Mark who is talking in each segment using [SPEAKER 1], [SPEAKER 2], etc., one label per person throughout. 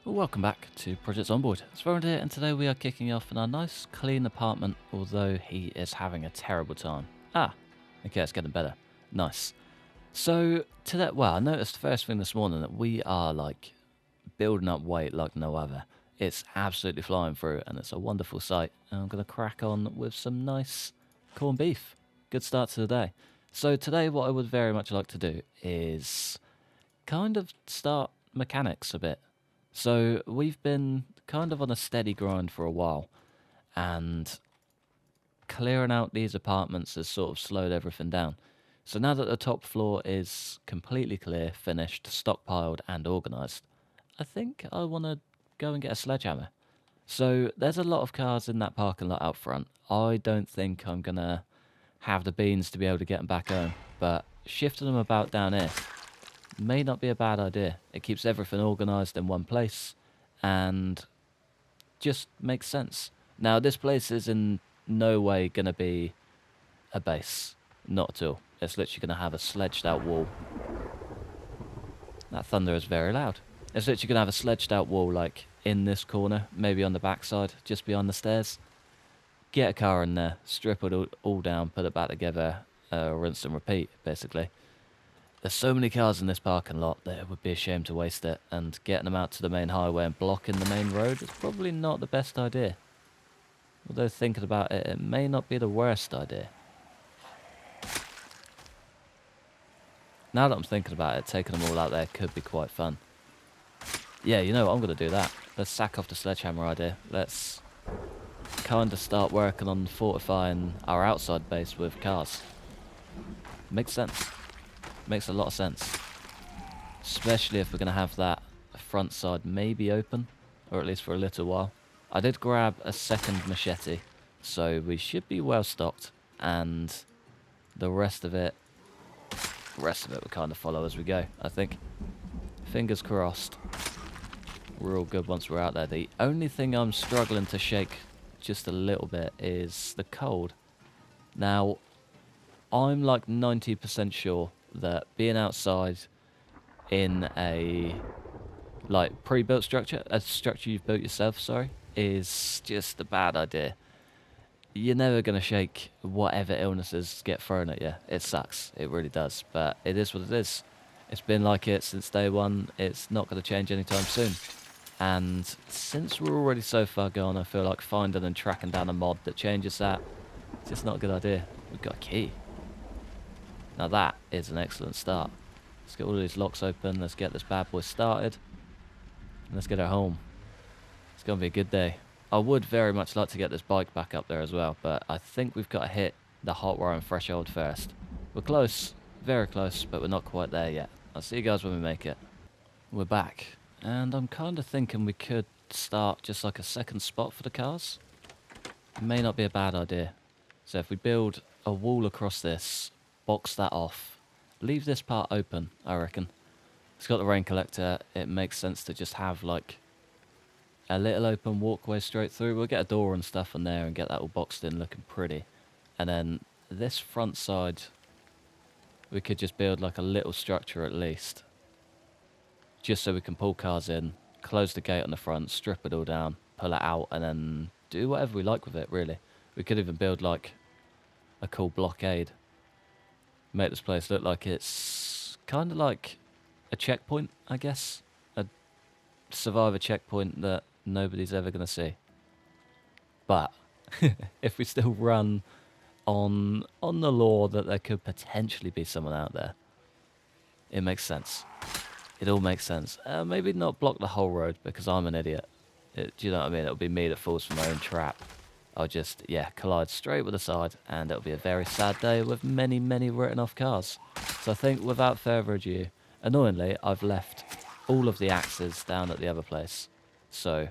[SPEAKER 1] Well, welcome back to Project Zomboid. It's Rowan here, and today we are kicking off in our nice, clean apartment, although he is having a terrible time. Okay, it's getting better. Nice. So, today, well, I noticed first thing this morning that we are, building up weight like no other. It's absolutely flying through, and it's a wonderful sight. And I'm going to crack on with some nice corned beef. Good start to the day. So, today, what I would very much like to do is kind of start mechanics a bit. So we've been kind of on a steady grind for a while, and clearing out these apartments has sort of slowed everything down. So now that the top floor is completely clear, finished, stockpiled, and organised, I think I want to go and get a sledgehammer. So there's a lot of cars in that parking lot out front. I don't think I'm going to have the beans to be able to get them back home, but shifting them about down here may not be a bad idea. It keeps everything organised in one place and just makes sense. Now, this place is in no way going to be a base. Not at all. It's literally going to have a sledged out wall. That thunder is very loud. It's literally going to have a sledged out wall, like in this corner, maybe on the backside, just beyond the stairs. Get a car in there, strip it all down, put it back together, rinse and repeat, basically. There's so many cars in this parking lot that it would be a shame to waste it, and getting them out to the main highway and blocking the main road is probably not the best idea. Although thinking about it, it may not be the worst idea. Now that I'm thinking about it, taking them all out there could be quite fun. Yeah, you know what, I'm going to do that. Let's sack off the sledgehammer idea. Let's kind of start working on fortifying our outside base with cars. Makes sense. Makes a lot of sense. Especially if we're going to have that front side maybe open, or at least for a little while. I did grab a second machete, so we should be well stocked, and the rest of it will kind of follow as we go, I think. Fingers crossed. We're all good once we're out there. The only thing I'm struggling to shake just a little bit is the cold. Now, I'm like 90% sure that being outside in a pre-built structure, a structure you've built yourself, is just a bad idea. You're never going to shake whatever illnesses get thrown at you. It sucks. It really does. But it is what it is. It's been like it since day one. It's not going to change anytime soon. And since we're already so far gone, I feel like finding and tracking down a mod that changes that, it's just not a good idea. We've got a key. Now that is an excellent start. Let's get all these locks open. Let's get this bad boy started. And let's get her home. It's going to be a good day. I would very much like to get this bike back up there as well, but I think we've got to hit the hot wiring threshold first. We're close, very close, but we're not quite there yet. I'll see you guys when we make it. We're back, and I'm kind of thinking we could start just like a second spot for the cars. It may not be a bad idea. So if we build a wall across this, box that off, leave this part open, I reckon. It's got the rain collector. It makes sense to just have like a little open walkway straight through. We'll get a door and stuff in there and get that all boxed in looking pretty. And then this front side, we could just build like a little structure at least, just so we can pull cars in, close the gate on the front, strip it all down, pull it out, and then do whatever we like with it, really. We could even build like a cool blockade. Make this place look like it's kind of like a checkpoint, I guess. A survivor checkpoint that nobody's ever going to see. But if we still run on the law that there could potentially be someone out there, it makes sense. It all makes sense. Maybe not block the whole road because I'm an idiot. Do you know what I mean? It'll be me that falls for my own trap. I'll just, collide straight with the side, and it'll be a very sad day with many, many written off cars. So I think, without further ado, annoyingly, I've left all of the axes down at the other place. So,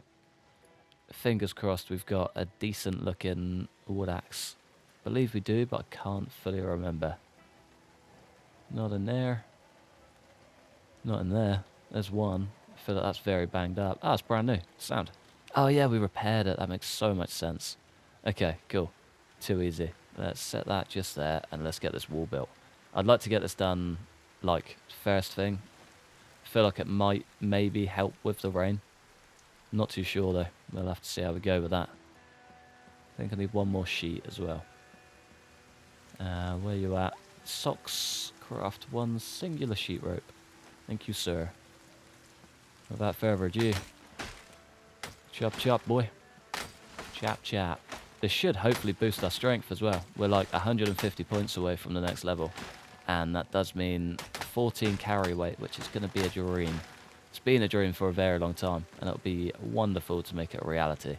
[SPEAKER 1] fingers crossed we've got a decent looking wood axe. Believe we do, but I can't fully remember. Not in there. Not in there. There's one. I feel like that's very banged up. Ah, it's brand new. Sound. Oh yeah, we repaired it. That makes so much sense. Okay, cool. Too easy. Let's set that just there, and let's get this wall built. I'd like to get this done, like, first thing. I feel like it might maybe help with the rain. Not too sure though. We'll have to see how we go with that. I think I need one more sheet as well. Where you at? Socks, craft one singular sheet rope. Thank you, sir. Without further ado, chop chop, boy. Chop chop. This should hopefully boost our strength as well. We're like 150 points away from the next level. And that does mean 14 carry weight, which is going to be a dream. It's been a dream for a very long time, and it'll be wonderful to make it a reality.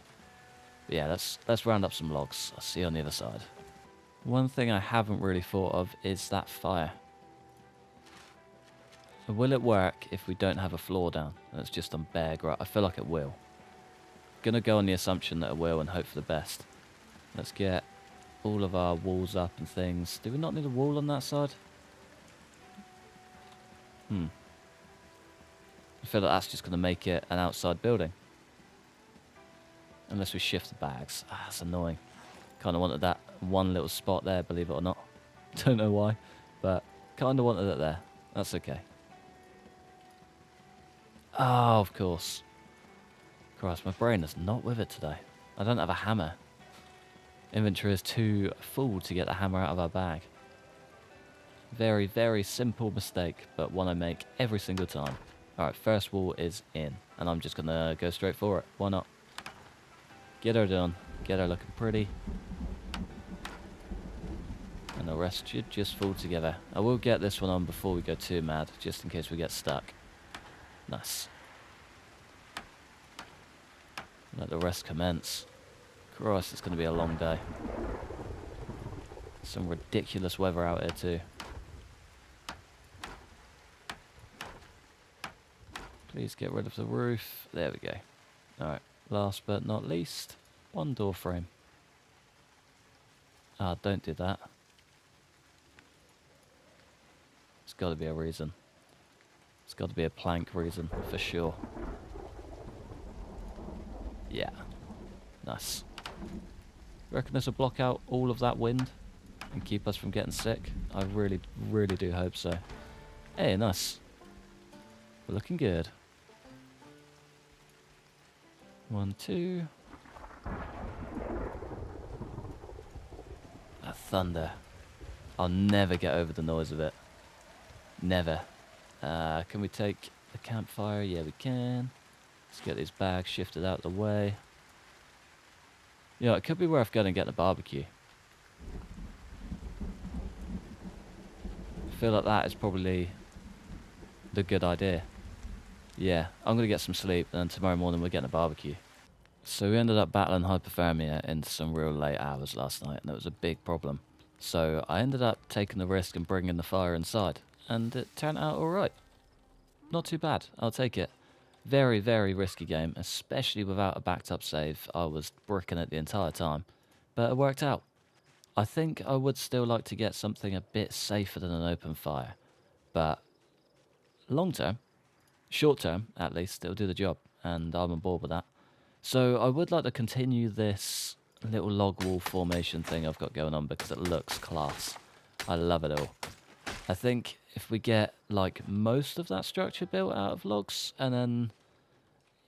[SPEAKER 1] But yeah, let's round up some logs. I'll see you on the other side. One thing I haven't really thought of is that fire. Will it work if we don't have a floor down and it's just on bare ground? I feel like it will. Gonna go on the assumption that it will and hope for the best. Let's get all of our walls up and things. Do we not need a wall on that side? I feel like that's just gonna make it an outside building. Unless we shift the bags. Ah, that's annoying. Kind of wanted that one little spot there, believe it or not. Don't know why, but kind of wanted it there. That's okay. Oh, of course. Christ, my brain is not with it today. I don't have a hammer. Inventory is too full to get the hammer out of our bag. Very, very simple mistake, but one I make every single time. Alright, first wall is in, and I'm just going to go straight for it. Why not? Get her done. Get her looking pretty. And the rest should just fall together. I will get this one on before we go too mad, just in case we get stuck. Nice. Let the rest commence. Christ, it's going to be a long day. Some ridiculous weather out here too. Please get rid of the roof. There we go. Alright, last but not least, one door frame. Ah, don't do that. There's got to be a reason. It's got to be a plank reason, for sure. Yeah. Nice. Reckon this will block out all of that wind and keep us from getting sick? I really, really do hope so. Hey, nice. We're looking good. 1, 2. That thunder. I'll never get over the noise of it. Never. Can we take the campfire? Yeah, we can. Let's get these bags shifted out of the way. You know, it could be worth going and getting a barbecue. I feel like that is probably the good idea. Yeah, I'm going to get some sleep, and then tomorrow morning we're getting a barbecue. So we ended up battling hypothermia into some real late hours last night, and it was a big problem. So I ended up taking the risk and bringing the fire inside, and it turned out alright. Not too bad, I'll take it. Very, very risky game, especially without a backed up save. I was bricking it the entire time, but it worked out. I think I would still like to get something a bit safer than an open fire, but long term, short term at least, it'll do the job, and I'm on board with that. So I would like to continue this little log wall formation thing I've got going on because it looks class. I love it all. I think if we get like most of that structure built out of logs, and then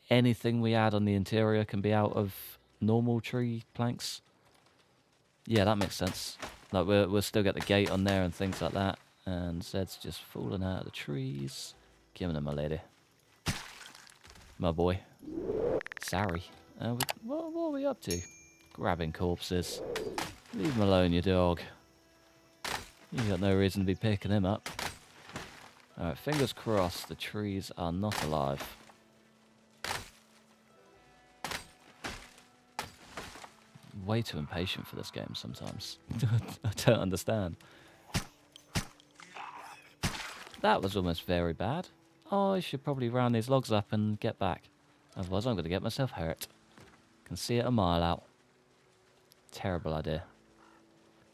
[SPEAKER 1] anything we add on the interior can be out of normal tree planks. Yeah, that makes sense. Like we'll still get the gate on there and things like that. And Zed's just falling out of the trees. Giving him, my lady. My boy. Sorry. What are we up to? Grabbing corpses. Leave him alone, you dog. You got no reason to be picking him up. Alright, fingers crossed the trees are not alive. Way too impatient for this game sometimes. I don't understand. That was almost very bad. Oh, I should probably round these logs up and get back. Otherwise I'm going to get myself hurt. Can see it a mile out. Terrible idea.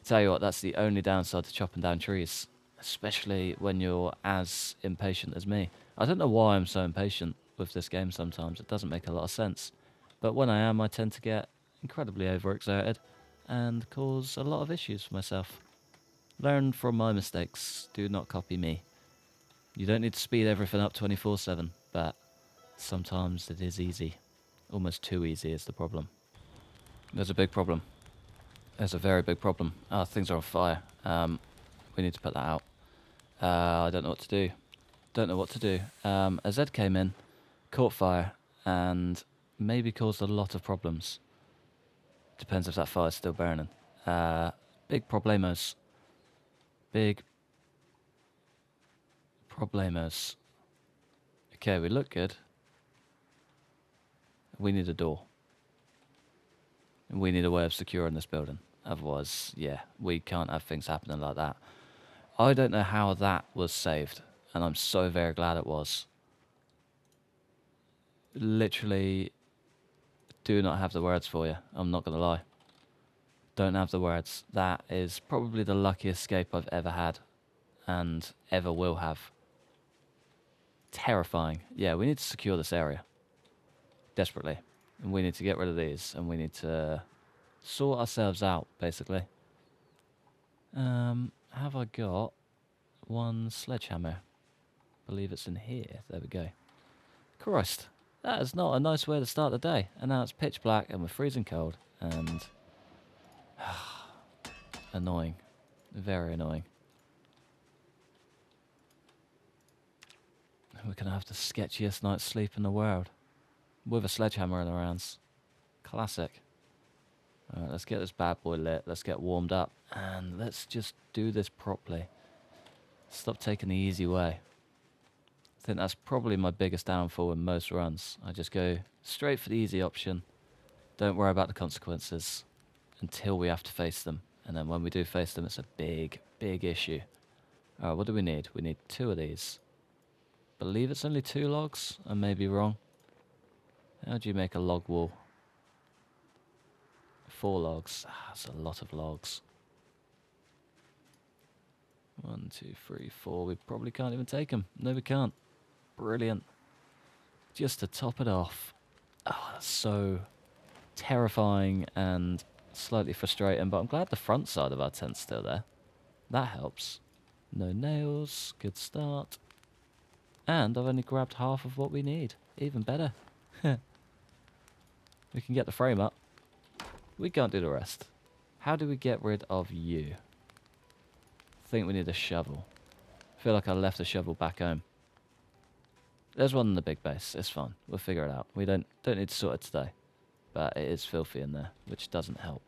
[SPEAKER 1] Tell you what, that's the only downside to chopping down trees. Especially when you're as impatient as me. I don't know why I'm so impatient with this game sometimes. It doesn't make a lot of sense. But when I am, I tend to get incredibly overexerted and cause a lot of issues for myself. Learn from my mistakes. Do not copy me. You don't need to speed everything up 24/7, but sometimes it is easy. Almost too easy is the problem. There's a big problem. There's a very big problem. Ah, things are on fire. We need to put that out. I don't know what to do. Don't know what to do. A Z came in, caught fire, and maybe caused a lot of problems. Depends if that fire's still burning. Big problemos. Big problemos. Okay, we look good. We need a door. And we need a way of securing this building. Otherwise, yeah, we can't have things happening like that. I don't know how that was saved, and I'm so very glad it was. Literally, do not have the words for you. I'm not going to lie. Don't have the words. That is probably the luckiest escape I've ever had, and ever will have. Terrifying. Yeah, we need to secure this area. Desperately. And we need to get rid of these, and we need to sort ourselves out, basically. Have I got one sledgehammer? I believe it's in here. There we go. Christ, that is not a nice way to start the day. And now it's pitch black, and we're freezing cold, and annoying. Very annoying. We're going to have the sketchiest night's sleep in the world. With a sledgehammer in our hands. Classic. Alright, let's get this bad boy lit. Let's get warmed up. And let's just do this properly. Stop taking the easy way. I think that's probably my biggest downfall in most runs. I just go straight for the easy option. Don't worry about the consequences. Until we have to face them. And then when we do face them, it's a big, big issue. Alright, what do we need? We need 2 of these. Believe it's only 2 logs. I may be wrong. How do you make a log wall? 4 logs. That's a lot of logs. 1, 2, 3, 4. We probably can't even take them. No, we can't. Brilliant. Just to top it off. Oh, that's so terrifying and slightly frustrating, but I'm glad the front side of our tent's still there. That helps. No nails. Good start. And I've only grabbed half of what we need. Even better. We can get the frame up. We can't do the rest. How do we get rid of you? I think we need a shovel. I feel like I left a shovel back home. There's one in the big base. It's fine. We'll figure it out. We don't need to sort it today. But it is filthy in there, which doesn't help.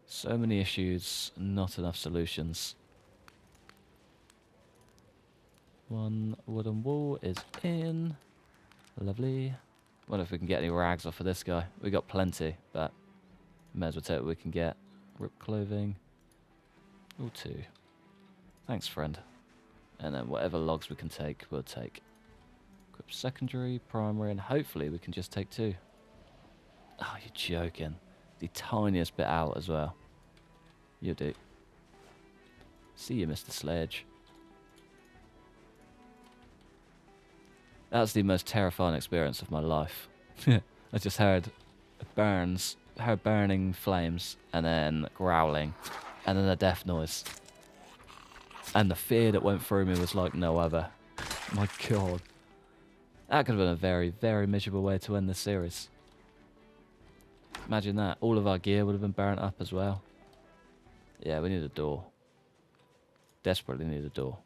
[SPEAKER 1] So many issues, not enough solutions. One wooden wall is in. Lovely. Wonder if we can get any rags off of this guy. We got plenty, but may as well take what we can get. Ripped clothing. All 2. Thanks, friend. And then whatever logs we can take, we'll take. Equip secondary, primary, and hopefully we can just take 2. Oh, you're joking. The tiniest bit out as well. You do. See you, Mr. Sledge. That's the most terrifying experience of my life. I just heard burning flames, and then growling, and then a death noise. And the fear that went through me was like no other. My God. That could have been a very, very miserable way to end this series. Imagine that. All of our gear would have been burnt up as well. Yeah, we need a door. Desperately need a door.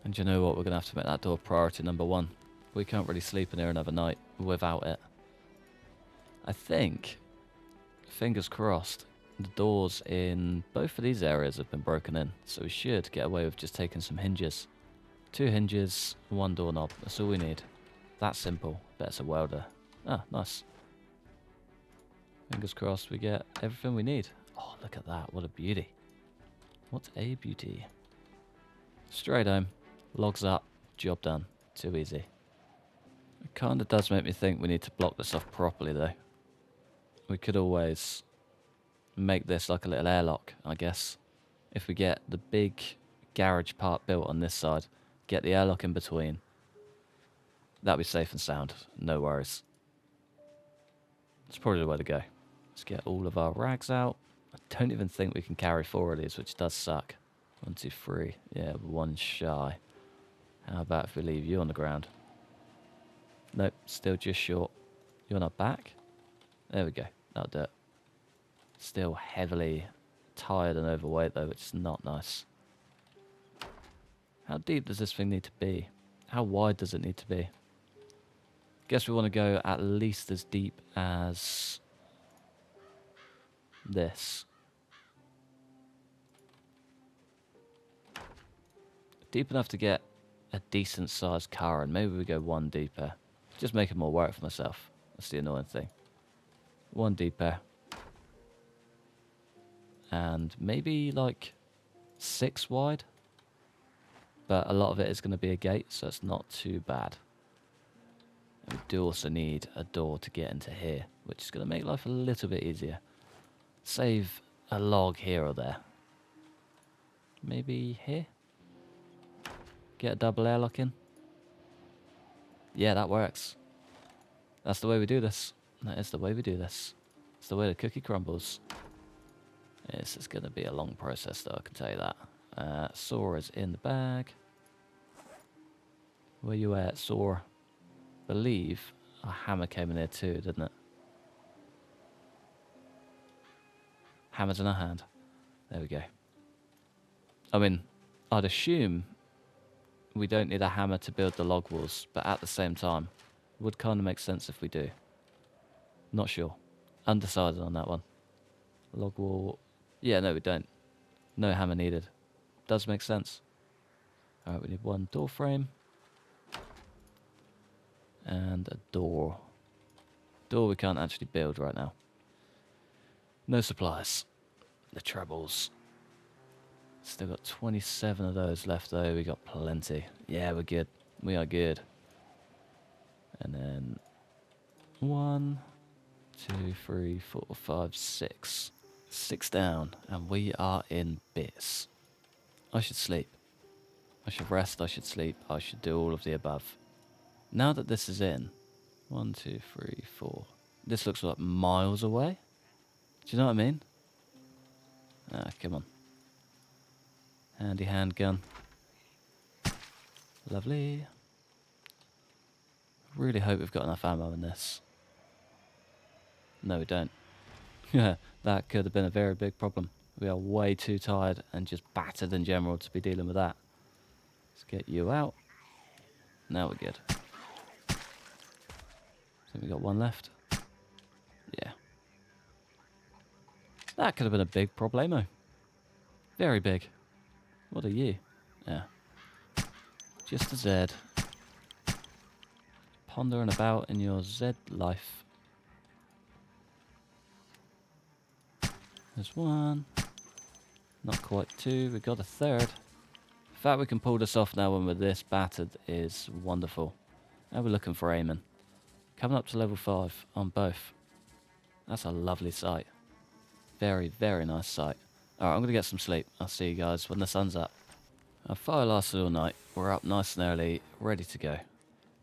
[SPEAKER 1] And you know what? We're going to have to make that door priority number 1. We can't really sleep in here another night without it. I think, fingers crossed, the doors in both of these areas have been broken in. So we should get away with just taking some hinges. 2 hinges, 1 doorknob. That's all we need. That simple. Bet it's a welder. Ah, nice. Fingers crossed we get everything we need. Oh, look at that. What a beauty. What a beauty. Straight home. Logs up. Job done. Too easy. It kind of does make me think we need to block this off properly, though. We could always make this like a little airlock, I guess. If we get the big garage part built on this side, get the airlock in between, that'll be safe and sound. No worries. It's probably the way to go. Let's get all of our rags out. I don't even think we can carry 4 of these, which does suck. 1, 2, 3. Yeah, 1 shy. How about if we leave you on the ground? Nope, still just short. You're not back? There we go. That'll do it. Still heavily tired and overweight though, which is not nice. How deep does this thing need to be? How wide does it need to be? Guess we want to go at least as deep as this. Deep enough to get a decent sized car, and maybe we go one deeper. Just make it more work for myself. That's the annoying thing. One deeper. And maybe like 6 wide. But a lot of it is going to be a gate, so it's not too bad. And we do also need a door to get into here, which is going to make life a little bit easier. Save a log here or there. Maybe here? Get a double airlock in? Yeah, that works. That's the way we do this. That is the way we do this. It's the way the cookie crumbles. This is going to be a long process though, I can tell you that. Saw is in the bag. Where you at, Saw? Believe a hammer came in here too, didn't it? Hammer's in our hand. There we go. I mean, I'd assume we don't need a hammer to build the log walls, but at the same time, it would kind of make sense if we do. Not sure. Undecided on that one. Log wall. Yeah, no, we don't. No hammer needed. Does make sense. Alright, we need one door frame. And a door. Door we can't actually build right now. No supplies. The trebles. Still got 27 of those left though. We got plenty. Yeah, we're good. We are good. And then 1, 2, 3, 4, 5, 6. 6 down, and we are in bits. I should sleep. I should rest, I should sleep, I should do all of the above. Now that this is in, 1, 2, 3, 4. This looks like miles away. Do you know what I mean? Ah, come on. Handy handgun. Lovely. Really hope we've got enough ammo in this. No, we don't. Yeah, that could have been a very big problem. We are way too tired and just battered in general to be dealing with that. Let's get you out. Now we're good. I think we got one left. Yeah. That could have been a big problemo. Very big. What are you? Yeah. Just a Z. Pondering about in your Z life. There's one. Not quite 2. We got a 3rd. The fact we can pull this off now when we're this battered is wonderful. Now we're looking for aiming. Coming up to level 5 on both. That's a lovely sight. Very, very nice sight. Alright, I'm going to get some sleep. I'll see you guys when the sun's up. Our fire lasted all night. We're up nice and early, ready to go.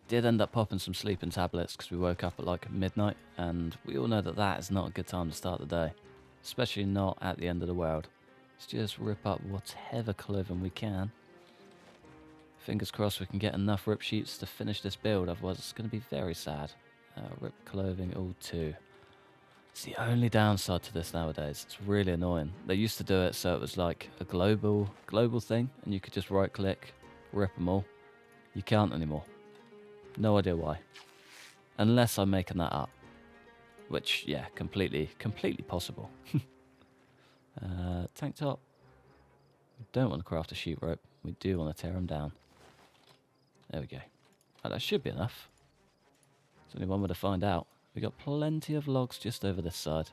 [SPEAKER 1] Did end up popping some sleeping tablets because we woke up at like midnight, and we all know that that is not a good time to start the day. Especially not at the end of the world. Let's just rip up whatever clothing we can. Fingers crossed we can get enough rip sheets to finish this build, otherwise it's going to be very sad. Rip clothing all 2. It's the only downside to this nowadays. It's really annoying. They used to do it so it was like a global thing, and you could just right click, rip them all. You can't anymore. No idea why. Unless I'm making that up. Which, yeah, completely possible. Tank top. We don't want to craft a sheet rope. We do want to tear them down. There we go. Oh, that should be enough. There's only one way to find out. We got plenty of logs just over this side.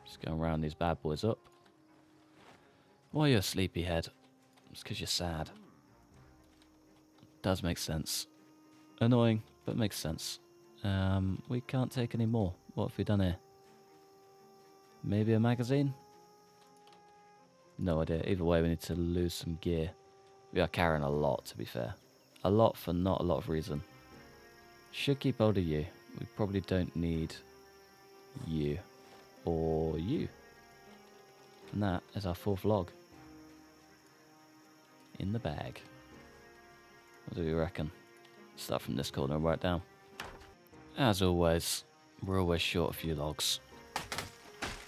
[SPEAKER 1] Just going around these bad boys up. Why are you a sleepyhead? It's because you're sad. Does make sense. Annoying, but makes sense. We can't take any more. What have we done here? Maybe a magazine? No idea. Either way, we need to lose some gear. We are carrying a lot, to be fair. A lot for not a lot of reason. Should keep hold of you. We probably don't need you. Or you. And that is our 4th log. In the bag. What do you reckon? Start from this corner and work down. As always, we're always short a few logs.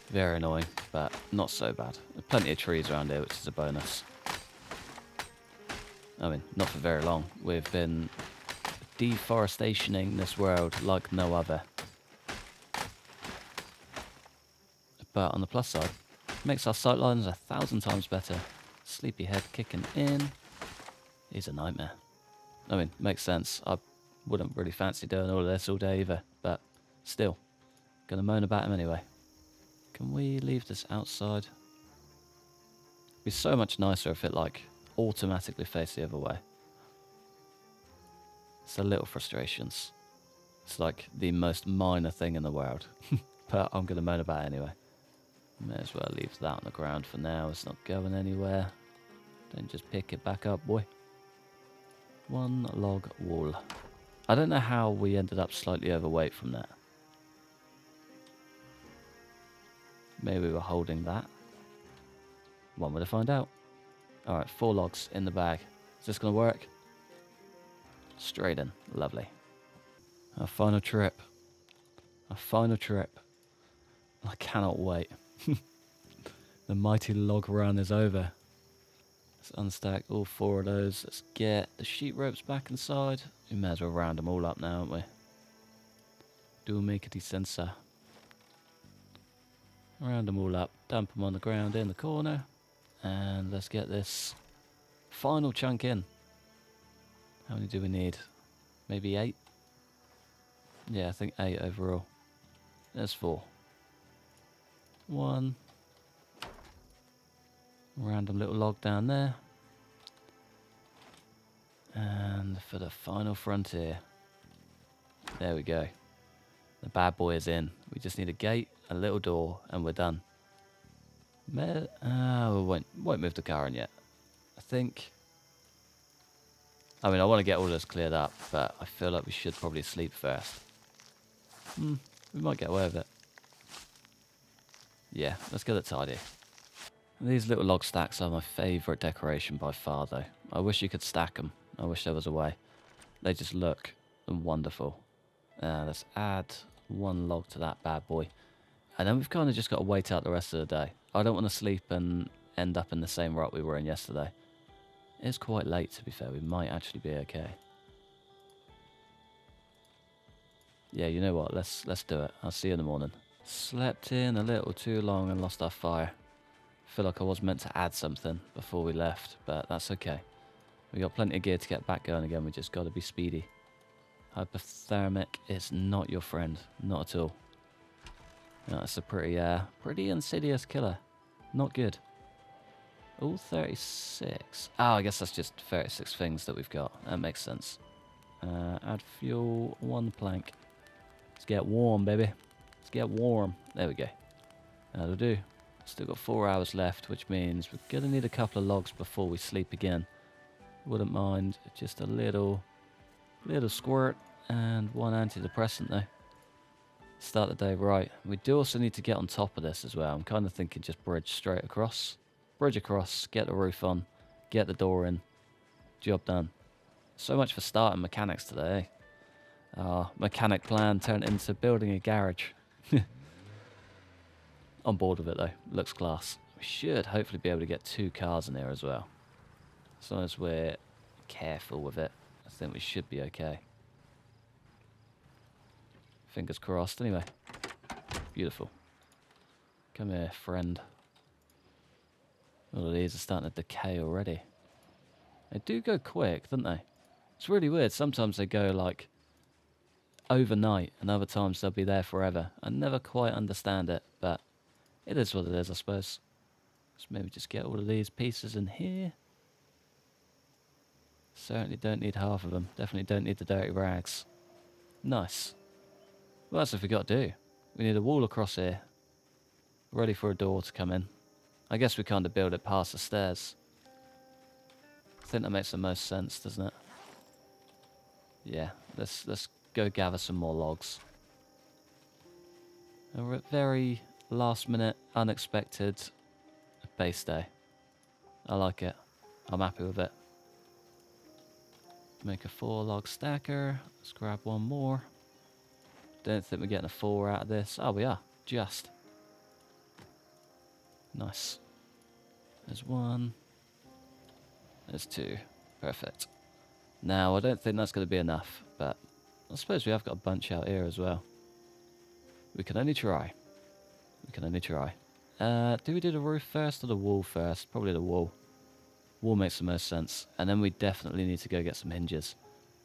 [SPEAKER 1] Very annoying, but not so bad. There's plenty of trees around here, which is a bonus. I mean, not for very long. We've been deforestationing this world like no other. But on the plus side, makes our sightlines 1,000 times better. Sleepyhead kicking in is a nightmare. I mean, makes sense. I wouldn't really fancy doing all of this all day either, but still, gonna moan about him anyway. Can we leave this outside? It'd be so much nicer if it like automatically faced the other way. It's the little frustrations. It's like the most minor thing in the world, but I'm gonna moan about it anyway. May as well leave that on the ground for now. It's not going anywhere. Don't just pick it back up, boy. One log wall. I don't know how we ended up slightly overweight from that. Maybe we were holding that. One way to find out. Alright, 4 logs in the bag. Is this going to work? Straight in. Lovely. Our final trip. Our final trip. I cannot wait. The mighty log run is over. Let's unstack all 4 of those. Let's get the sheep ropes back inside. We may as well round them all up now, aren't we? Do make it sense. Round them all up, dump them on the ground in the corner, and let's get this final chunk in. How many do we need? Maybe 8? Yeah, I think 8 overall. There's 4. 1. Random little log down there. And for the final frontier. There we go. The bad boy is in. We just need a gate, a little door, and we're done. We won't move the car in yet. I think... I mean, I want to get all this cleared up, but I feel like we should probably sleep first. We might get away with it. Yeah, let's get it tidy. These little log stacks are my favourite decoration by far, though. I wish you could stack them. I wish there was a way. They just look wonderful. Let's add 1 log to that bad boy. And then we've kind of just got to wait out the rest of the day. I don't want to sleep and end up in the same rut we were in yesterday. It's quite late, to be fair. We might actually be okay. Yeah, you know what? Let's do it. I'll see you in the morning. Slept in a little too long and lost our fire. I feel like I was meant to add something before we left, but that's okay. We got plenty of gear to get back going again. We just got to be speedy. Hypothermic is not your friend, not at all. No, it's a pretty insidious killer. Not good. All 36. Oh, I guess that's just 36 things that we've got. That makes sense. Add fuel, 1 plank. Let's get warm, baby. Let's get warm. There we go. That'll do. Still got 4 hours left, which means we're going to need a couple of logs before we sleep again. Wouldn't mind just a little squirt and 1 antidepressant though. Start the day right. We do also need to get on top of this as well. I'm kind of thinking just bridge straight across. Bridge across, get the roof on, get the door in. Job done. So much for starting mechanics today. Our mechanic plan turned into building a garage. On board with it though. Looks class. We should hopefully be able to get 2 cars in here as well. As long as we're careful with it, I think we should be okay. Fingers crossed anyway. Beautiful. Come here, friend. All of these are starting to decay already. They do go quick, don't they? It's really weird. Sometimes they go like overnight and other times they'll be there forever. I never quite understand it, but it is what it is, I suppose. Let's maybe just get all of these pieces in here. Certainly don't need half of them. Definitely don't need the dirty rags. Nice. Well, that's what we got to do. We need a wall across here. Ready for a door to come in. I guess we kind of build it past the stairs. I think that makes the most sense, doesn't it? Yeah, let's go gather some more logs. A very last minute, unexpected base day. I like it. I'm happy with it. Make a 4-log stacker. Let's grab one more. Don't think we're getting a 4 out of this. Oh, we are. Just. Nice. There's 1. There's 2. Perfect. Now, I don't think that's going to be enough, but I suppose we have got a bunch out here as well. We can only try. We can only try. Do we do the roof first or the wall first? Probably the wall. Wall makes the most sense. And then we definitely need to go get some hinges.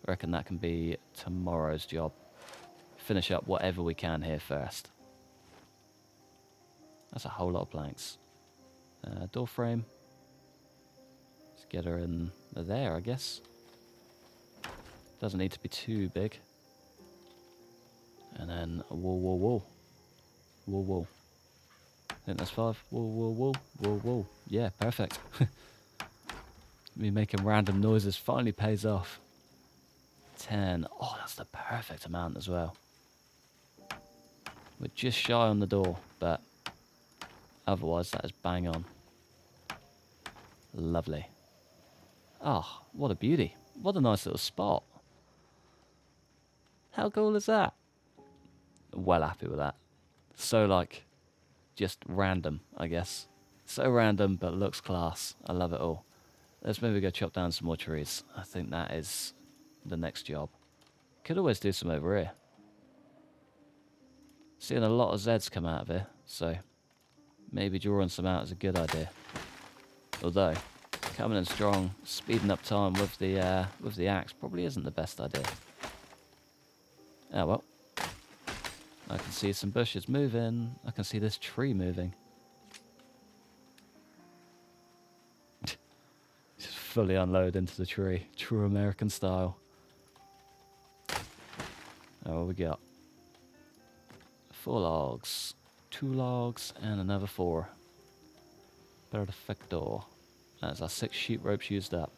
[SPEAKER 1] I reckon that can be tomorrow's job. Finish up whatever we can here first. That's a whole lot of planks. Door frame. Let's get her in there, I guess. Doesn't need to be too big. And then a wall, wall, wall. Wall, wall. I think that's 5. Wall, wall, wall. Wall, wall. Yeah, perfect. Me making random noises finally pays off. 10. Oh, that's the perfect amount as well. We're just shy on the door, but otherwise that is bang on. Lovely. Oh, what a beauty. What a nice little spot. How cool is that? Well happy with that. So, like, just random, I guess. So random, but looks class. I love it all. Let's maybe go chop down some more trees. I think that is the next job. Could always do some over here. Seeing a lot of Zeds come out of here, so maybe drawing some out is a good idea. Although, coming in strong, speeding up time with the axe probably isn't the best idea. Oh well. I can see some bushes moving. I can see this tree moving. Just fully unload into the tree. True American style. Oh, what we got? 4 logs. 2 logs and another 4. Perfecto. That's our 6 sheep ropes used up.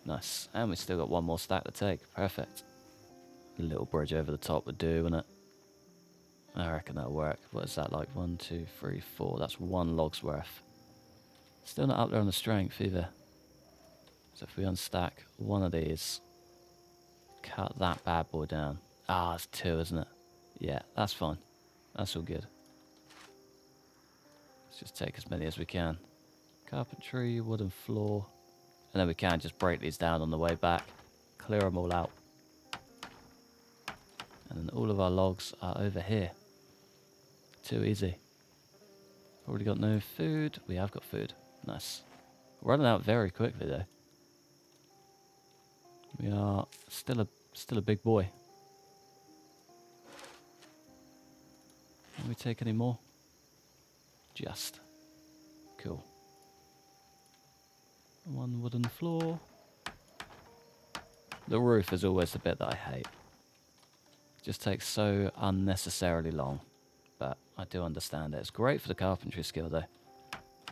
[SPEAKER 1] Nice. And we still got 1 more stack to take. Perfect. A little bridge over the top would do, wouldn't it? I reckon that'll work. What is that like? 1, 2, 3, 4. That's 1 log's worth. Still not up there on the strength either. So if we unstack one of these, cut that bad boy down. Ah, it's 2, isn't it? Yeah, that's fine. That's all good. Let's just take as many as we can. Carpentry, wooden floor. And then we can just break these down on the way back. Clear them all out. And then all of our logs are over here. Too easy. Already got no food. We have got food. Nice. Running out very quickly though. We are still a big boy. Can we take any more? Just. Cool. 1 wooden floor. The roof is always the bit that I hate. Just takes so unnecessarily long. But I do understand it. It's great for the carpentry skill though.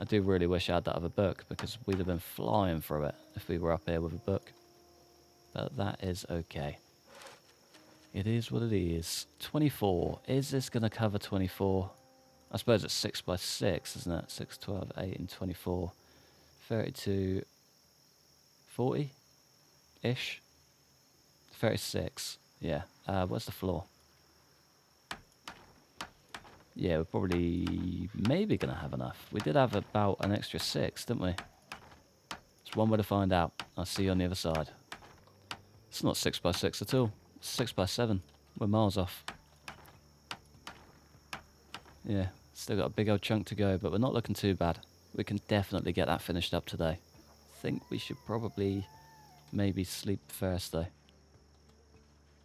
[SPEAKER 1] I do really wish I had that other book because we'd have been flying through it if we were up here with a book. But that is okay. It is what it is. 24. Is this going to cover 24? I suppose it's 6 by 6, isn't it? 6, 12, 8 and 24. 32, 40-ish? 36. Yeah. Where's the floor? Yeah, we're probably maybe going to have enough. We did have about an extra 6, didn't we? It's one way to find out. I'll see you on the other side. It's not 6 by 6 at all. It's 6 by 7. We're miles off. Yeah, still got a big old chunk to go, but we're not looking too bad. We can definitely get that finished up today. I think we should probably maybe sleep first though.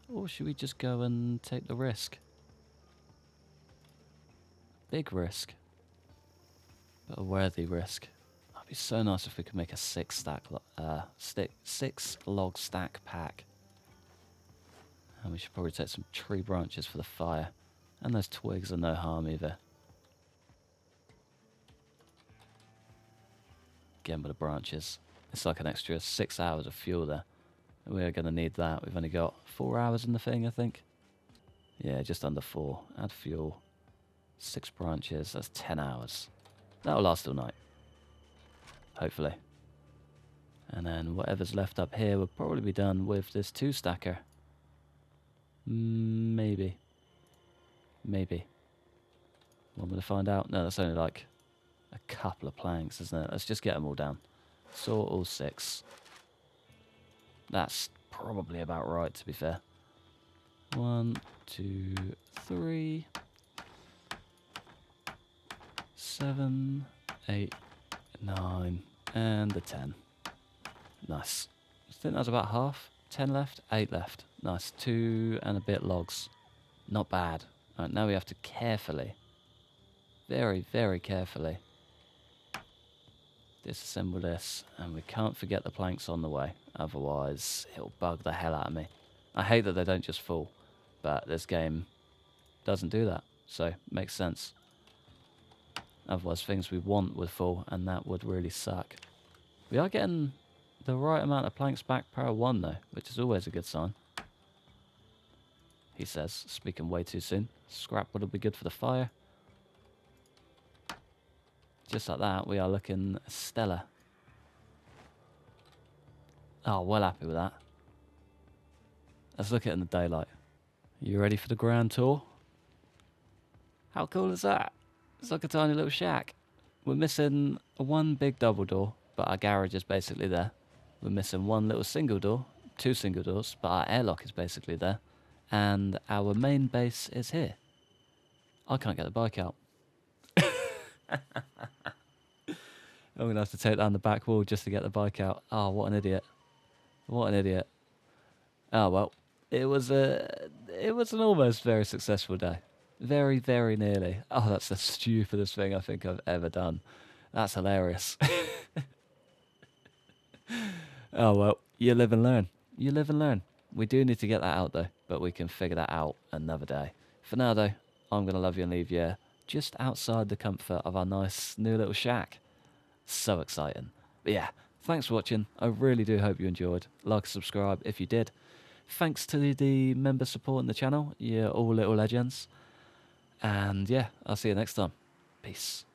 [SPEAKER 1] Or should we just go and take the risk? Big risk. But a worthy risk. It'd be so nice if we could make a 6 log stack pack. And we should probably take some tree branches for the fire. And those twigs are no harm either. Again with the branches. It's like an extra 6 hours of fuel there. We're going to need that. We've only got 4 hours in the thing, I think. Yeah, just under 4. Add fuel. 6 branches. That's 10 hours. That'll last all night. Hopefully. And then whatever's left up here will probably be done with this 2-stacker. Maybe. Maybe. Want me to find out? No, that's only like a couple of planks, isn't it? Let's just get them all down. Saw all 6. That's probably about right, to be fair. 1, 2, 3, 7, 8, 9, and the 10. Nice. I think that's about half. 10 left, 8 left. Nice. 2 and a bit logs. Not bad. Right, now we have to carefully, very, very carefully, disassemble this, and we can't forget the planks on the way, otherwise it'll bug the hell out of me. I hate that they don't just fall, but this game doesn't do that, so makes sense. Otherwise things we want would fall, and that would really suck. We are getting the right amount of planks back per 1 though, which is always a good sign. He says, speaking way too soon. Scrap wood will be good for the fire. Just like that, we are looking stellar. Oh, well happy with that. Let's look at it in the daylight. You ready for the grand tour? How cool is that? It's like a tiny little shack. We're missing 1 big double door, but our garage is basically there. We're missing 1 little single door, 2 single doors, but our airlock is basically there. And our main base is here. I can't get the bike out. I'm going to have to take down the back wall just to get the bike out. Oh, what an idiot. What an idiot. Oh, well, it was an almost very successful day. Very, very nearly. Oh, that's the stupidest thing I think I've ever done. That's hilarious. Oh, well, you live and learn. You live and learn. We do need to get that out, though, but we can figure that out another day. For now, though, I'm going to love you and leave you just outside the comfort of our nice new little shack. So exciting. But yeah, thanks for watching. I really do hope you enjoyed. Like, subscribe if you did. Thanks to the members supporting the channel. You're all little legends. And yeah, I'll see you next time. Peace.